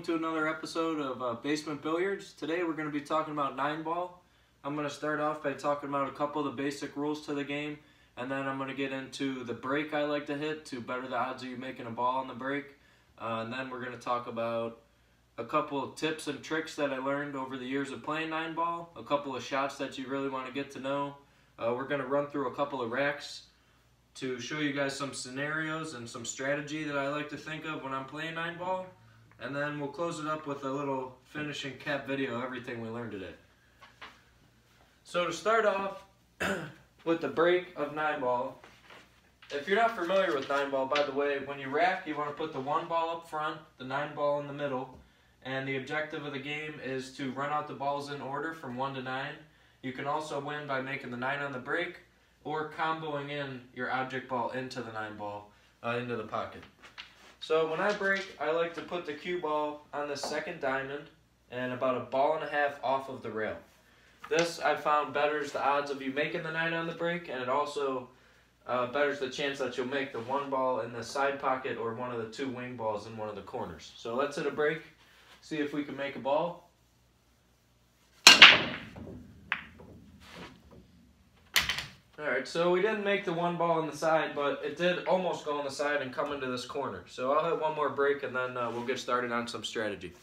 to another episode of Basement Billiards. Today we're going to be talking about 9-ball. I'm going to start off by talking about a couple of the basic rules to the game, and then I'm going to get into the break I like to hit to better the odds of you making a ball on the break. And then we're going to talk about a couple of tips and tricks that I learned over the years of playing 9-ball, a couple of shots that you really want to get to know. We're going to run through a couple of racks to show you guys some scenarios and some strategy that I like to think of when I'm playing 9-ball. And then we'll close it up with a little finishing cap video of everything we learned today. So to start off with the break of 9-ball, if you're not familiar with 9-ball, by the way, when you rack, you want to put the 1 ball up front, the 9-ball in the middle, and the objective of the game is to run out the balls in order from 1 to 9. You can also win by making the 9 on the break, or comboing in your object ball into the 9-ball, into the pocket. So when I break, I like to put the cue ball on the second diamond and about 1.5 balls off of the rail. This I found betters the odds of you making the 9 on the break, and it also betters the chance that you'll make the 1 ball in the side pocket or one of the 2 wing balls in one of the corners. So let's hit a break, see if we can make a ball. Alright, so we didn't make the 1 ball on the side, but it did almost go on the side and come into this corner. So I'll hit one more break and then we'll get started on some strategy.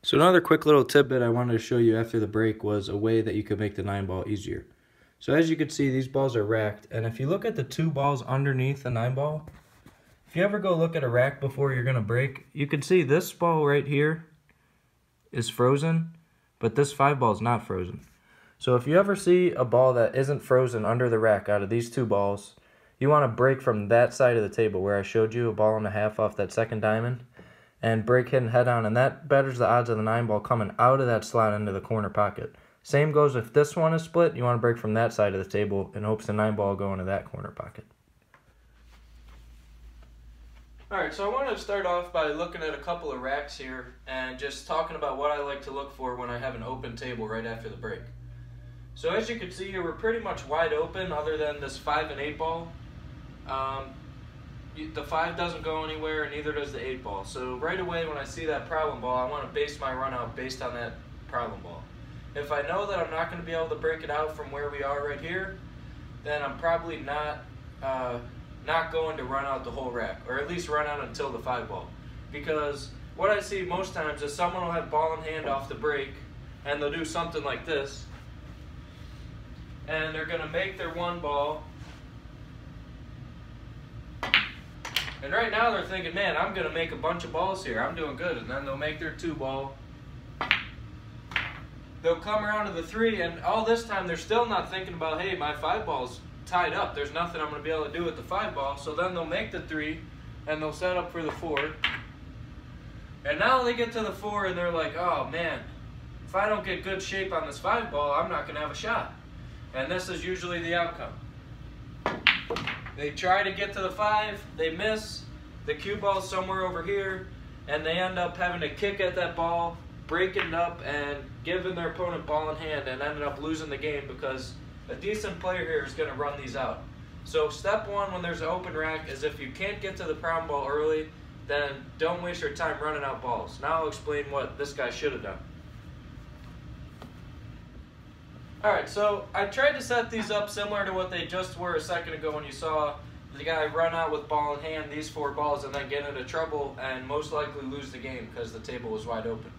So another quick little tidbit I wanted to show you after the break was a way that you could make the 9-ball easier. So as you can see, these balls are racked, and if you look at the 2 balls underneath the 9-ball, if you ever go look at a rack before you're going to break, you can see this ball right here is frozen, but this 5-ball is not frozen. So if you ever see a ball that isn't frozen under the rack out of these 2 balls, you want to break from that side of the table where I showed you 1.5 balls off that second diamond, and break hitting head on, and that betters the odds of the 9-ball coming out of that slot into the corner pocket. Same goes if this one is split, you want to break from that side of the table in hopes the 9-ball will go into that corner pocket. Alright, so I wanted to start off by looking at a couple of racks here and just talking about what I like to look for when I have an open table right after the break. So as you can see here, we're pretty much wide open other than this 5 and 8 ball. The 5 doesn't go anywhere, and neither does the 8 ball. So right away when I see that problem ball, I want to base my run out based on that problem ball. If I know that I'm not going to be able to break it out from where we are right here, then I'm probably not going to run out the whole rack, or at least run out until the 5 ball. Because what I see most times is someone will have ball in hand off the break, and they'll do something like this, and they're going to make their 1 ball. And right now they're thinking, man, I'm going to make a bunch of balls here. I'm doing good. And then they'll make their 2 ball. They'll come around to the 3, and all this time they're still not thinking about, hey, my 5 ball's tied up. There's nothing I'm going to be able to do with the 5 ball. So then they'll make the 3, and they'll set up for the 4. And now they get to the 4, and they're like, oh, man, if I don't get good shape on this 5 ball, I'm not going to have a shot. And this is usually the outcome. They try to get to the 5, they miss, the cue ball's somewhere over here, and they end up having to kick at that ball, breaking it up, and giving their opponent ball in hand, and ended up losing the game because a decent player here is going to run these out. So step 1 when there's an open rack is if you can't get to the problem ball early, then don't waste your time running out balls. Now I'll explain what this guy should have done. Alright, so I tried to set these up similar to what they just were a second ago when you saw the guy run out with ball in hand, these 4 balls, and then get into trouble and most likely lose the game because the table was wide open.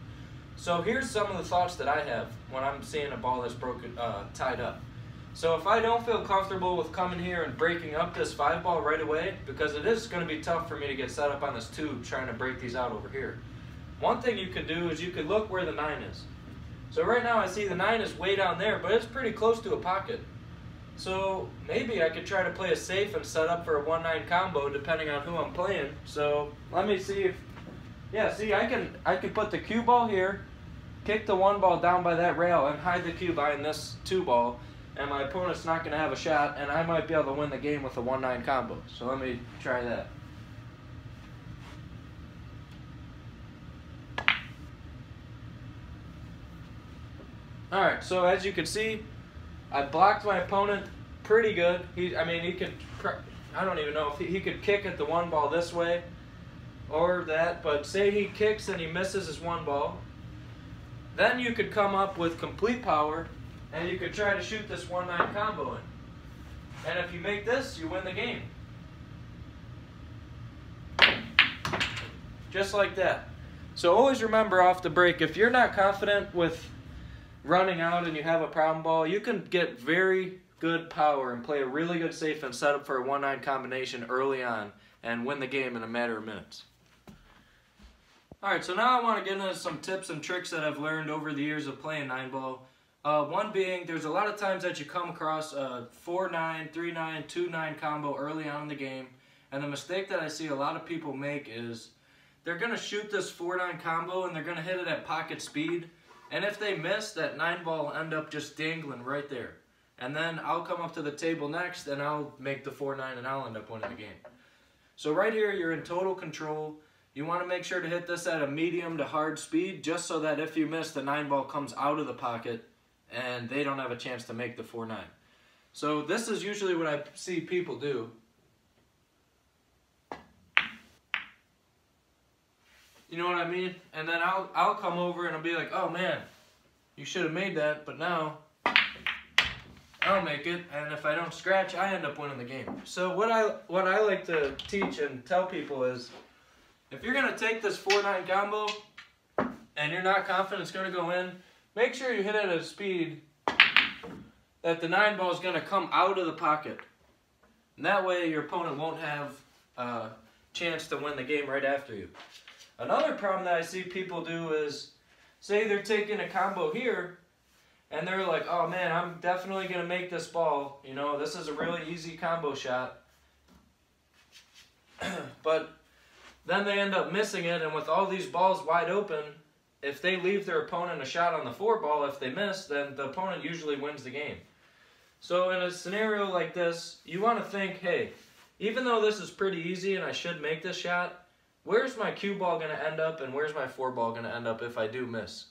So here's some of the thoughts that I have when I'm seeing a ball that's broken, tied up. So if I don't feel comfortable with coming here and breaking up this 5 ball right away, because it is going to be tough for me to get set up on this tube trying to break these out over here. One thing you could do is you could look where the 9 is. So right now I see the 9 is way down there, but it's pretty close to a pocket. So maybe I could try to play it safe and set up for a 1-9 combo depending on who I'm playing. So let me see if, yeah, see I can put the cue ball here, kick the 1 ball down by that rail and hide the cue behind this 2 ball, and my opponent's not going to have a shot, and I might be able to win the game with a 1-9 combo. So let me try that. Alright, so as you can see, I blocked my opponent pretty good. He could, I don't even know if he could kick at the one ball this way or that, but say he kicks and he misses his one ball. Then you could come up with complete power and you could try to shoot this 1-9 combo in. And if you make this, you win the game. Just like that. So always remember off the break, if you're not confident with running out and you have a problem ball, you can get very good power and play a really good safe and set up for a 1-9 combination early on and win the game in a matter of minutes. Alright, so now I want to get into some tips and tricks that I've learned over the years of playing 9-ball. One being, there's a lot of times that you come across a 4-9, 3-9, 2-9 combo early on in the game, and the mistake that I see a lot of people make is they're going to shoot this 4-9 combo and they're going to hit it at pocket speed, and if they miss, that 9-ball will end up just dangling right there. And then I'll come up to the table next and I'll make the 4-9 and I'll end up winning the game. So right here, you're in total control. You want to make sure to hit this at a medium to hard speed, just so that if you miss, the 9-ball comes out of the pocket and they don't have a chance to make the 4-9. So this is usually what I see people do. You know what I mean? And then I'll come over and I'll be like, oh man, you should have made that, but now I'll make it, and if I don't scratch, I end up winning the game. So what I like to teach and tell people is, if you're going to take this 4-9 combo and you're not confident it's going to go in, make sure you hit it at a speed that the 9-ball is going to come out of the pocket. And that way your opponent won't have a chance to win the game right after you. Another problem that I see people do is, say they're taking a combo here, and they're like, oh man, I'm definitely going to make this ball. You know, this is a really easy combo shot. But then they end up missing it, and with all these balls wide open, if they leave their opponent a shot on the 4-ball, if they miss, then the opponent usually wins the game. So in a scenario like this, you want to think, hey, even though this is pretty easy and I should make this shot, where's my cue ball going to end up and where's my 4-ball going to end up if I do miss?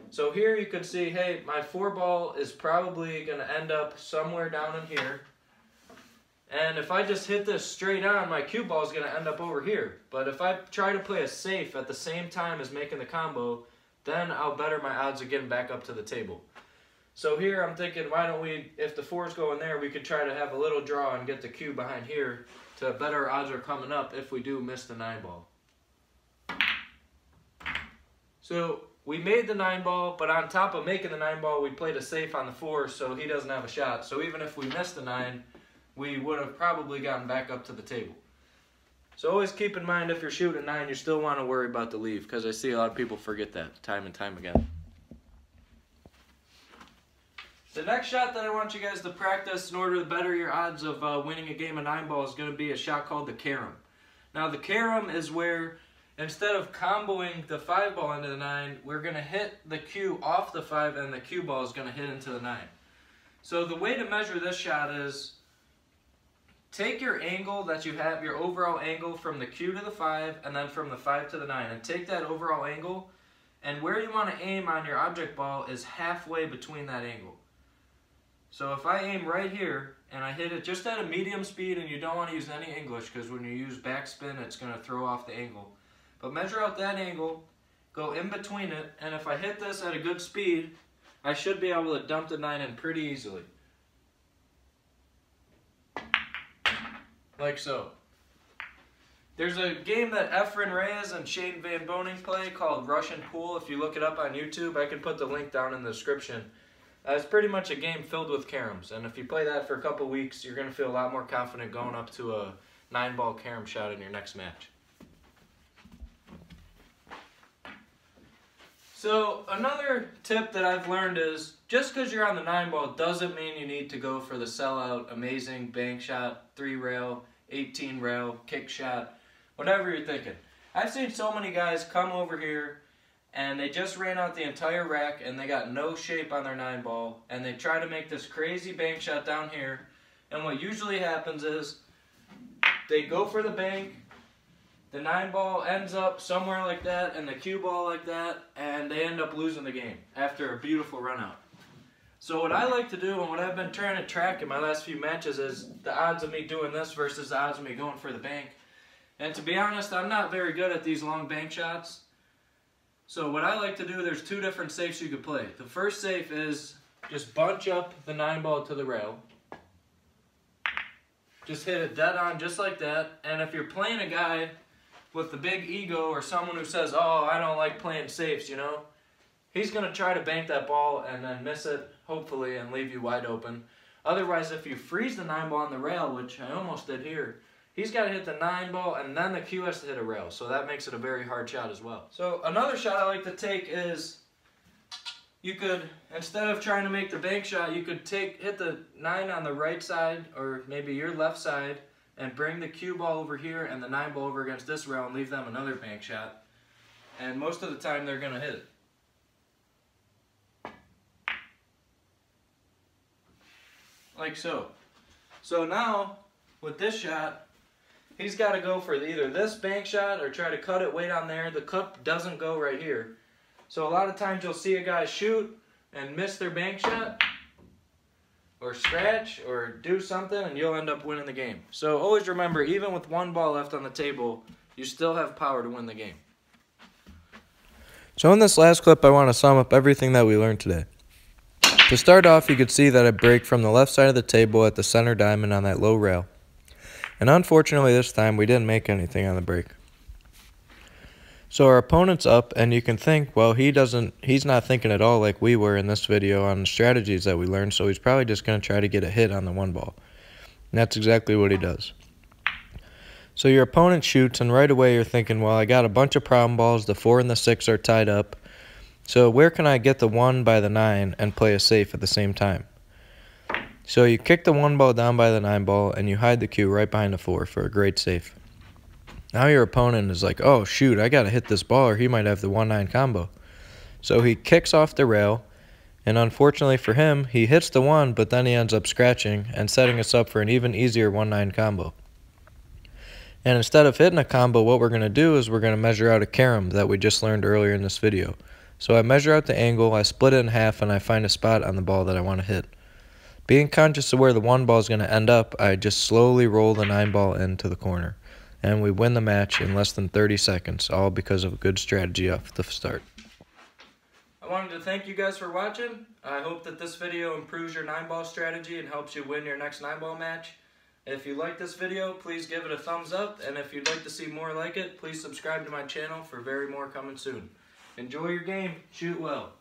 So here you could see, hey, my 4-ball is probably going to end up somewhere down in here. And if I just hit this straight on, my cue ball is going to end up over here. But if I try to play a safe at the same time as making the combo, then I'll better my odds of getting back up to the table. So here I'm thinking, why don't we, if the 4s go in there, we could try to have a little draw and get the cue behind here to better odds are coming up if we do miss the 9-ball. So we made the 9-ball, but on top of making the 9-ball, we played a safe on the 4, so he doesn't have a shot. So even if we missed the 9, we would have probably gotten back up to the table. So always keep in mind, if you're shooting 9, you still want to worry about the leave, because I see a lot of people forget that time and time again. The next shot that I want you guys to practice in order to better your odds of winning a game of 9-ball is going to be a shot called the carem. Now the carem is where, instead of comboing the 5-ball into the 9, we're going to hit the cue off the 5 and the cue ball is going to hit into the 9. So the way to measure this shot is, take your angle that you have, your overall angle from the cue to the 5 and then from the 5 to the 9, and take that overall angle, and where you want to aim on your object ball is halfway between that angle. So if I aim right here and I hit it just at a medium speed, and you don't want to use any English because when you use backspin it's going to throw off the angle. But measure out that angle, go in between it, and if I hit this at a good speed, I should be able to dump the 9 in pretty easily. Like so. There's a game that Efren Reyes and Shane Van Boning play called Russian Pool. If you look it up on YouTube, I can put the link down in the description. It's pretty much a game filled with caroms, and if you play that for a couple weeks, you're going to feel a lot more confident going up to a 9-ball carem shot in your next match. So another tip that I've learned is, just because you're on the 9-ball doesn't mean you need to go for the sellout, amazing bank shot, 3-rail, 18-rail, kick shot, whatever you're thinking. I've seen so many guys come over here and they just ran out the entire rack and they got no shape on their 9-ball, and they try to make this crazy bank shot down here, and what usually happens is they go for the bank, the 9-ball ends up somewhere like that and the cue ball like that, and they end up losing the game after a beautiful run out. So what I like to do and what I've been trying to track in my last few matches is the odds of me doing this versus the odds of me going for the bank. And to be honest, I'm not very good at these long bank shots. So what I like to do, there's two different safes you could play. The first safe is just bunch up the 9-ball to the rail. Just hit it dead on just like that. And if you're playing a guy with the big ego or someone who says, oh, I don't like playing safes, you know, he's going to try to bank that ball and then miss it, hopefully, and leave you wide open. Otherwise, if you freeze the 9-ball on the rail, which I almost did here, he's got to hit the 9-ball and then the cue has to hit a rail. So that makes it a very hard shot as well. So another shot I like to take is, you could, instead of trying to make the bank shot, you could hit the 9 on the right side or maybe your left side and bring the cue ball over here and the 9-ball over against this rail and leave them another bank shot. And most of the time they're going to hit it. Like so. So now, with this shot, he's got to go for either this bank shot or try to cut it way down there. The cup doesn't go right here. So a lot of times you'll see a guy shoot and miss their bank shot or scratch or do something and you'll end up winning the game. So always remember, even with one ball left on the table, you still have power to win the game. So in this last clip, I want to sum up everything that we learned today. To start off, you could see that I break from the left side of the table at the center diamond on that low rail. And unfortunately this time we didn't make anything on the break. So our opponent's up, and you can think, well, he's not thinking at all like we were in this video on the strategies that we learned, so he's probably just going to try to get a hit on the 1-ball. And that's exactly what he does. So your opponent shoots, and right away you're thinking, well, I got a bunch of problem balls, the 4 and the 6 are tied up, so where can I get the 1 by the 9 and play a safe at the same time? So you kick the 1-ball down by the 9-ball, and you hide the cue right behind the 4 for a great safe. Now your opponent is like, oh shoot, I gotta hit this ball or he might have the 1-9 combo. So he kicks off the rail, and unfortunately for him, he hits the 1, but then he ends up scratching and setting us up for an even easier 1-9 combo. And instead of hitting a combo, what we're gonna do is we're gonna measure out a carem that we just learned earlier in this video. So I measure out the angle, I split it in half, and I find a spot on the ball that I want to hit. Being conscious of where the 1-ball is going to end up, I just slowly roll the 9-ball into the corner. And we win the match in less than 30 seconds, all because of a good strategy off the start. I wanted to thank you guys for watching. I hope that this video improves your 9-ball strategy and helps you win your next 9-ball match. If you like this video, please give it a thumbs up, and if you'd like to see more like it, please subscribe to my channel for very more coming soon. Enjoy your game. Shoot well.